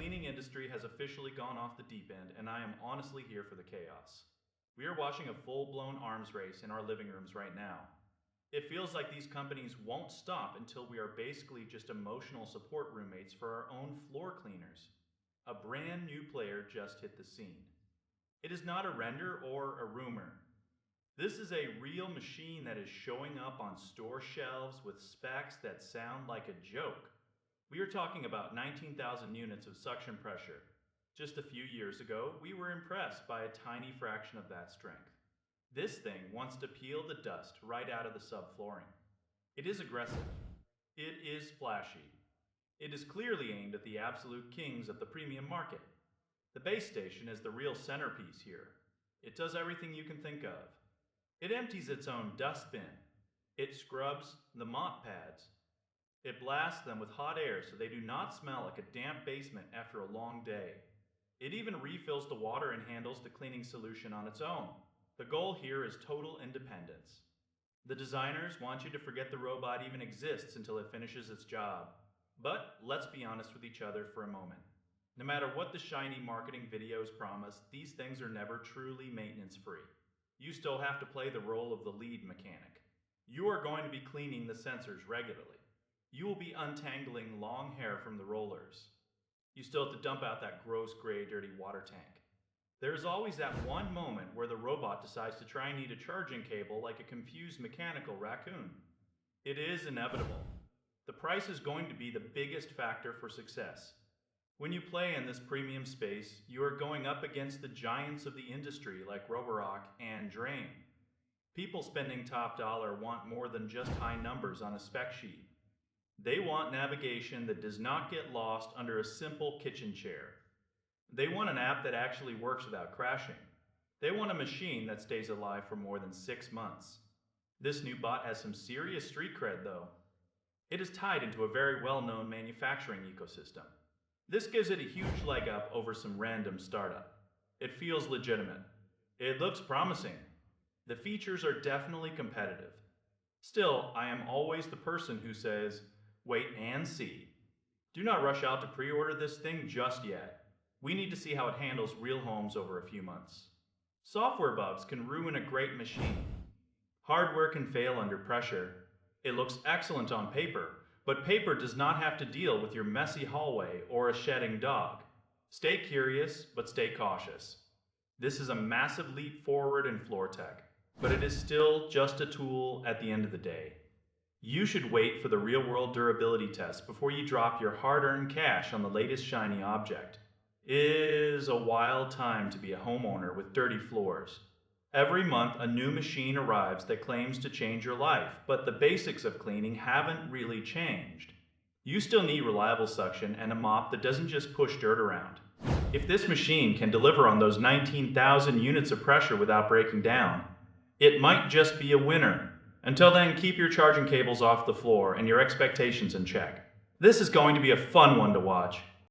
cleaning industry has officially gone off the deep end, and I am honestly here for the chaos. We are watching a full-blown arms race in our living rooms right now. It feels like these companies won't stop until we are basically just emotional support roommates for our own floor cleaners. A brand new player just hit the scene. It is not a render or a rumor. This is a real machine that is showing up on store shelves with specs that sound like a joke. We are talking about 19,000 units of suction pressure. Just a few years ago, we were impressed by a tiny fraction of that strength. This thing wants to peel the dust right out of the subflooring. It is aggressive. It is flashy. It is clearly aimed at the absolute kings of the premium market. The base station is the real centerpiece here. It does everything you can think of. It empties its own dustbin. It scrubs the mop pads. It blasts them with hot air so they do not smell like a damp basement after a long day. It even refills the water and handles the cleaning solution on its own. The goal here is total independence. The designers want you to forget the robot even exists until it finishes its job. But let's be honest with each other for a moment. No matter what the shiny marketing videos promise, these things are never truly maintenance-free. You still have to play the role of the lead mechanic. You are going to be cleaning the sensors regularly. You will be untangling long hair from the rollers. You still have to dump out that gross gray dirty water tank. There is always that one moment where the robot decides to try and eat a charging cable like a confused mechanical raccoon. It is inevitable. The price is going to be the biggest factor for success. When you play in this premium space, you are going up against the giants of the industry like Roborock and Drain. People spending top dollar want more than just high numbers on a spec sheet. They want navigation that does not get lost under a simple kitchen chair. They want an app that actually works without crashing. They want a machine that stays alive for more than 6 months. This new bot has some serious street cred though. It is tied into a very well-known manufacturing ecosystem. This gives it a huge leg up over some random startup. It feels legitimate. It looks promising. The features are definitely competitive. Still, I am always the person who says, wait and see. Do not rush out to pre-order this thing just yet. We need to see how it handles real homes over a few months. Software bugs can ruin a great machine. Hardware can fail under pressure. It looks excellent on paper, but paper does not have to deal with your messy hallway or a shedding dog. Stay curious, but stay cautious. This is a massive leap forward in floor tech, but it is still just a tool at the end of the day. You should wait for the real-world durability test before you drop your hard-earned cash on the latest shiny object. It is a wild time to be a homeowner with dirty floors. Every month, a new machine arrives that claims to change your life, but the basics of cleaning haven't really changed. You still need reliable suction and a mop that doesn't just push dirt around. If this machine can deliver on those 19,000 units of pressure without breaking down, it might just be a winner. Until then, keep your charging cables off the floor and your expectations in check. This is going to be a fun one to watch.